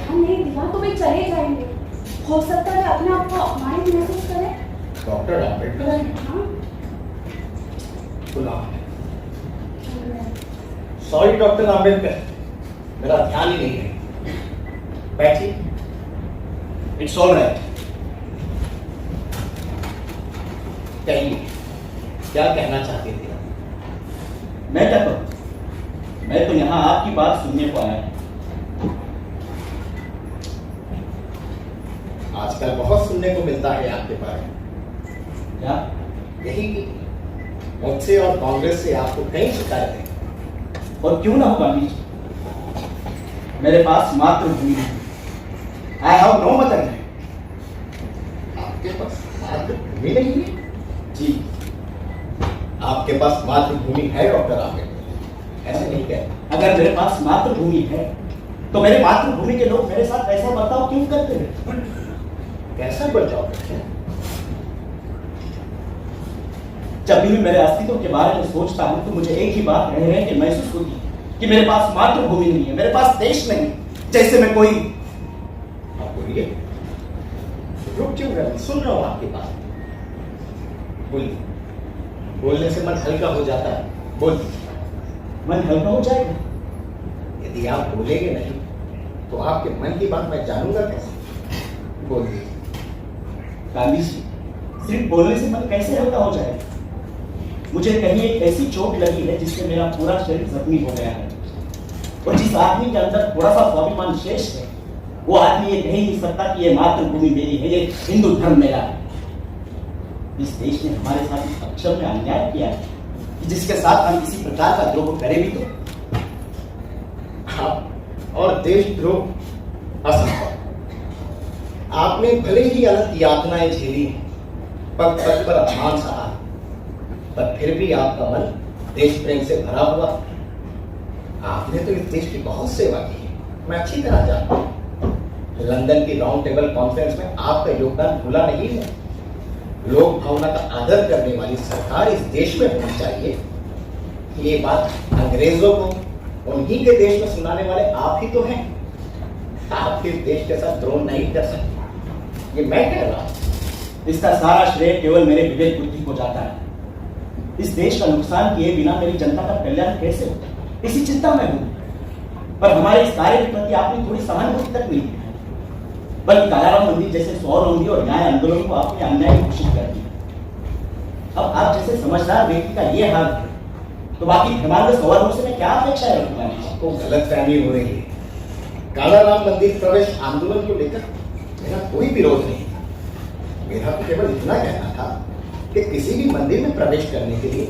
ध्यान नहीं दिया तो वे चले जाएंगे। हो सकता है अपने आप को अपमानित महसूस करें। डॉक्टर आम्बेडकर है? हाँ। सुना। सॉरी डॉक्टर आम्बेडकर, मेरा ध्यान ही नहीं है। बैठिए। It's all right. कहिए, क्या कहना चाहते थे? मैं क्या करूं? मैं तो यहाँ आपकी बात सुनने को आया हूं। आजकल बहुत सुनने को मिलता है आपके बारे में। क्या? यही कि मुझसे और कांग्रेस से आपको कई शिकायतें। और क्यों ना हो गांधी जी, मेरे पास मातृभूमि है। I have no mother land. आपके पास मातृभूमि नहीं है? जी, आपके पास मातृभूमि है डॉक्टर आम्बेडकर, ऐसे नहीं कहते। अगर मेरे पास मातृभूमि है तो मेरे मातृभूमि के लोग मेरे साथ ऐसा बर्ताव क्यों करते हैं? कैसा बचाव करते हैं? जब भी मैं मेरे अस्तित्व के बारे में सोचता हूं तो मुझे एक ही बात रह रहे कि महसूस होती है कि मेरे पास मातृभूमि नहीं है, मेरे पास देश नहीं, जैसे मैं कोई। आप बोलिए, रुक क्यों रहे? सुन रहा हूं आपकी बात। बोलिए, बोलने से मन हल्का हो जाता है। बोलिए। मन हल्का हो जाएगा? यदि आप बोलेंगे नहीं तो आपके मन की बात मैं जानूंगा कैसे? बोलिए। गांधी जी, सिर्फ बोलने से मन कैसे हल्का हो जाएगा? मुझे कहीं एक ऐसी चोट लगी है जिससे मेरा पूरा शरीर जख्मी हो गया है, और जिस आदमी के अंदर थोड़ा सा स्वाभिमान शेष है वो आदमी ये कह ही नहीं सकता कि ये मातृभूमि मेरी है, ये हिंदू धर्म मेरा है। इस देश ने हमारे साथ इस अक्षर में अन्याय किया है कि जिसके साथ हम किसी प्रकार का द्रोह करें भी तो। आप और देशद्रोह असंभव। आपने भले ही अनंत यातनाएं झेली, पग पग पर अपमान सहा, पर फिर भी आपका मन देश प्रेम से भरा हुआ। आपने तो इस देश की बहुत सेवा की है, मैं अच्छी तरह जानता हूं। लंदन की राउंड टेबल कॉन्फ्रेंस में आपका योगदान भूला नहीं है। लोक भावना का आदर करने वाली सरकार इस देश में होनी चाहिए। ये बात अंग्रेजों को उन्हीं के देश में सुनाने वाले आप ही तो हैं। आप इस देश के साथ द्रोह नहीं कर सकते, ये मैं कह रहा हूं। इसका सारा श्रेय केवल मेरे विवेक बुद्धि को जाता है। इस देश का नुकसान किए बिना मेरी जनता का कल्याण कैसे होता, इसी चिंता में हूं। पर हमारे इस कार्य के प्रति आपने थोड़ी सहानुभूति तक नहीं दी, बल्कि कालाराम मंदिर जैसे स्वरोधी और न्याय आंदोलन को आपने अन्याय घोषित कर दिया। अब आप जैसे समझदार व्यक्ति का ये हाल है तो बाकी हिमालय सौरभ से मैं क्या अपेक्षा रखूंगा? आपको गलतफहमी हो रही है। कालाराम मंदिर प्रवेश आंदोलन को लेकर मेरा कोई विरोध नहीं था। मेरा तो केवल इतना कहना था कि किसी भी मंदिर में प्रवेश करने के लिए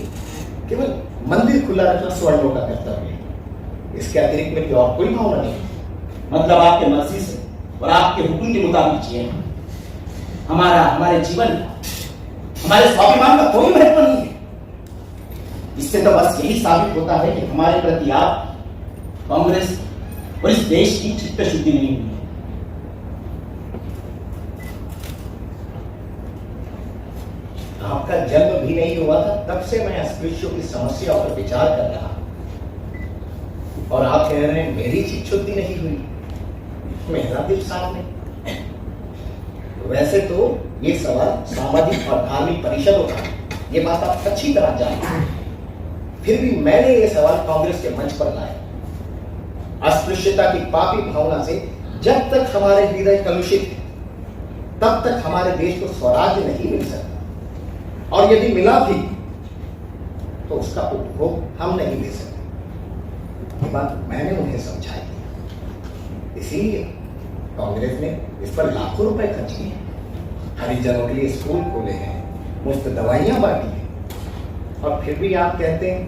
केवल मंदिर खुला रखना स्वर्णों का कर्तव्य है। इसके अतिरिक्त मेरी और कोई भावना नहीं। मतलब आपके मर्जी से और आपके हुक्म के मुताबिक जिए। हमारे जीवन, हमारे स्वाभिमान का कोई महत्व नहीं है। इससे तो बस यही साबित होता है कि हमारे प्रति आप, कांग्रेस और इस देश की चित्त शुद्धि नहीं हुई है। आपका जन्म भी नहीं हुआ था तब से मैं अस्पृश्यों की समस्या पर विचार कर रहा हूं, और आप कह रहे हैं मेरी चित्त शुद्धि नहीं हुई, मेरा दिल साफ नहीं। वैसे तो ये सवाल सामाजिक और धार्मिक परिषदों का है, ये बात आप अच्छी तरह जानते हैं। फिर भी मैंने ये सवाल कांग्रेस के मंच पर लाया। अस्पृश्यता की पापी भावना से जब तक हमारे हृदय कलुषित है तब तक हमारे देश को स्वराज्य नहीं मिल सकता, और यदि मिला भी तो उसका उपभोग हम नहीं ले सकते। ये बात मैंने उन्हें समझाई। इसीलिए कांग्रेस ने इस पर लाखों रुपए खर्च किए, हरिजनों के लिए स्कूल खोले हैं, मुफ्त दवाइयां बांटी हैं, और फिर भी आप कहते हैं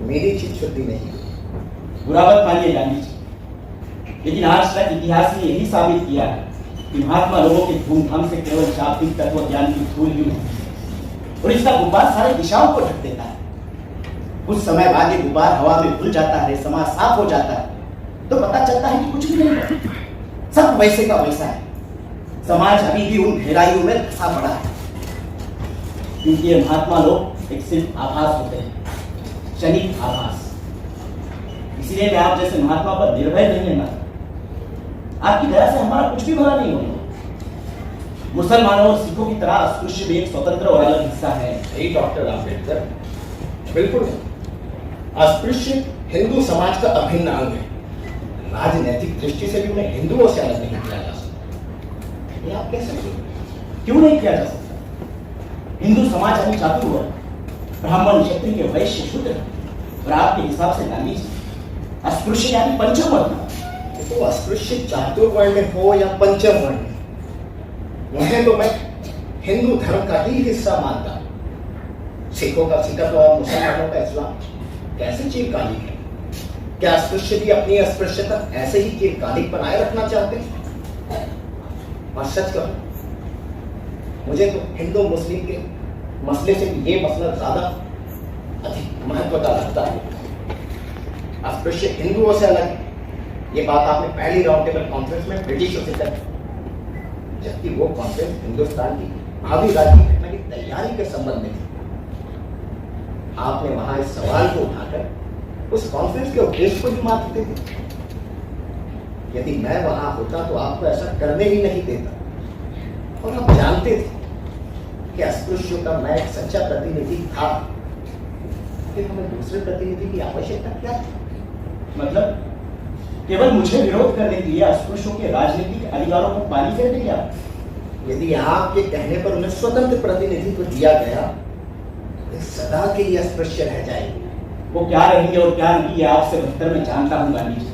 मेरी चित्त शुद्धि नहीं हुई। बुरा मत मानिए गांधी जी, लेकिन आज तक इतिहास ने यही साबित किया है कि महात्मा लोगों के धूमधाम से केवल शाब्दिक तत्व ज्ञान की धूल ही उड़ती है, और इसका गुब्बार सारी दिशाओं को ढक देता है। कुछ समय बाद ये गुब्बार हवा में घुल जाता है, समाज साफ हो जाता है, तो पता चलता है कि कुछ भी नहीं है, सब वैसे का वैसा है। समाज अभी भी उन गहराइयों में फंसा पड़ा है, क्योंकि ये महात्मा लोग एक सिर्फ आभास होते हैं, क्षणिक आभास। इसीलिए मैं आप जैसे महात्मा पर निर्भय नहीं रहना। आपकी दया से हमारा कुछ भी भला नहीं होगा। मुसलमानों और सिखों की तरह अस्पृश्य भी एक स्वतंत्र और अलग हिस्सा है। नहीं डॉक्टर आम्बेडकर, बिल्कुल नहीं। अस्पृश्य हिंदू समाज का अभिन्न अंग है। राजनीतिक दृष्टि से भी उन्हें हिंदुओं से अलग नहीं किया जा सकता। ये आप कैसे बोल रहे हैं? क्यों नहीं किया जा सकता? हिंदू समाज अभी चातुर्वर्ण्य, ब्राह्मण, क्षत्रिय, वैश्य, शूद्र, और आपके हिसाब से गांधी जी अस्पृश्य यानी पंचम वर्ण। तो अस्पृश्य चातुर्वर्ण हो या पंचम वर्ण, उन्हें तो मैं हिंदू धर्म का ही हिस्सा मानता हूं। सिखों का सिखत्व और मुसलमानों का इस्लाम कैसे चिरकालिक है? क्या अस्पृश्य भी अपनी अस्पृश्यता ऐसे ही चिरकालिक बनाए रखना चाहते हैं? और सच कहूं, मुझे तो हिंदू मुस्लिम के मसले से ये मसला ज्यादा अधिक महत्वता लगता है। अस्पृश्य हिंदुओं से अलग है, ये बात आपने पहली राउंड टेबल कॉन्फ्रेंस में ब्रिटिशों से कही, जबकि वो कॉन्फ्रेंस हिंदुस्तान की भावी राज्य घटना की तैयारी के संबंध में थी। आपने वहां इस सवाल को उठाकर उस कॉन्फ्रेंस के उद्देश्य को भी मार देते थे। यदि मैं वहां होता तो आपको ऐसा करने ही नहीं देता, और आप जानते थे कि अस्पृश्यों का मैं एक सच्चा प्रतिनिधि था। फिर हमें दूसरे प्रतिनिधि की आवश्यकता क्या थी? मतलब केवल मुझे विरोध करने के लिए अस्पृश्यों के राजनीतिक अधिकारों को पानी फेर दिया? यदि आपके कहने पर उन्हें स्वतंत्र प्रतिनिधि को दिया गया, वे सदा के लिए अस्पृश्य रह जाएंगे। वो क्या रहेंगे और क्या नहीं, ये आपसे बेहतर मैं जानता हूं गांधी जी।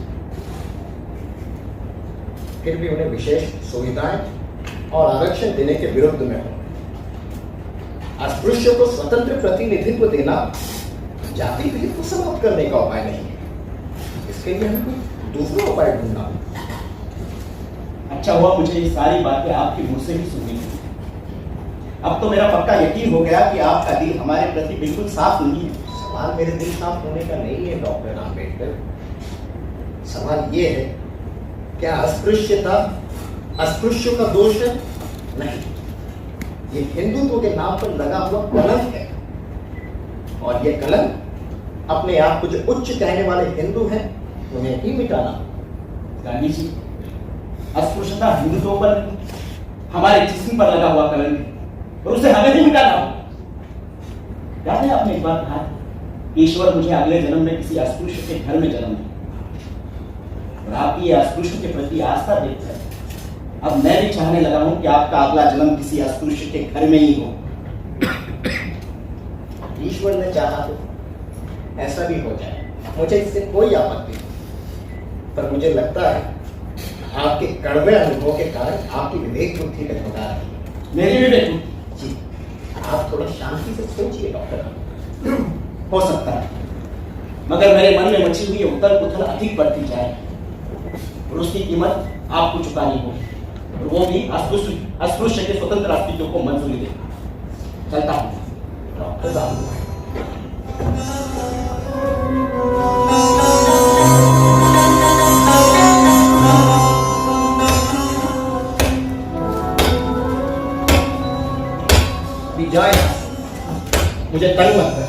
फिर भी उन्हें विशेष सुविधाएं और आरक्षण देने के विरुद्ध में हूं। अस्पृश्यों को स्वतंत्र प्रतिनिधित्व देना जाति भेद को समाप्त करने का उपाय नहीं है। इसके लिए हमें कोई दूसरा उपाय ढूंढना होगा। अच्छा हुआ मुझे ये सारी बातें आपके मुंह से ही सुननी थी। अब तो मेरा पक्का यकीन हो गया कि आपका दिल हमारे प्रति बिल्कुल साफ नहीं है। सवाल मेरे दिल साफ होने का नहीं है डॉक्टर आम्बेडकर। सवाल ये है, क्या अस्पृश्यता अस्पृश्यों का दोष है? नहीं, ये हिंदुत्व के नाम पर लगा हुआ कलंक है, और ये कलंक अपने आप को जो उच्च कहने वाले हिंदू हैं उन्हें ही मिटाना। गांधी जी, अस्पृश्यता हिंदुत्व पर हमारे जिस्म पर लगा हुआ कलंक है, और उसे हमें ही मिटाना होगा। याद है आपने एक बार कहा, ईश्वर मुझे अगले जन्म में किसी अस्पृश्य के घर में जन्म दे, और आपकी अस्पृश्य के प्रति आस्था देखकर अब मैं भी चाहने लगा हूं कि आपका अगला जन्म किसी अस्पृश्य के घर में ही हो। ईश्वर ने चाहा तो ऐसा भी हो जाए, मुझे इससे कोई आपत्ति नहीं। पर मुझे लगता है आपके कड़वे अनुभव के कारण आपकी विवेक बुद्धि डगमगा रही है। मेरी विवेक जी, आप थोड़ा शांति से सोचिए डॉक्टर। हो सकता है, मगर मेरे मन में मची हुई उथल पुथल अधिक बढ़ती जाए, और उसकी कीमत आपको चुकानी होगी, और वो भी अस्पृश्य के स्वतंत्र अस्तित्व को मंजूरी दे। चलता हूं डॉक्टर साहब, मुझे तंग मत कर।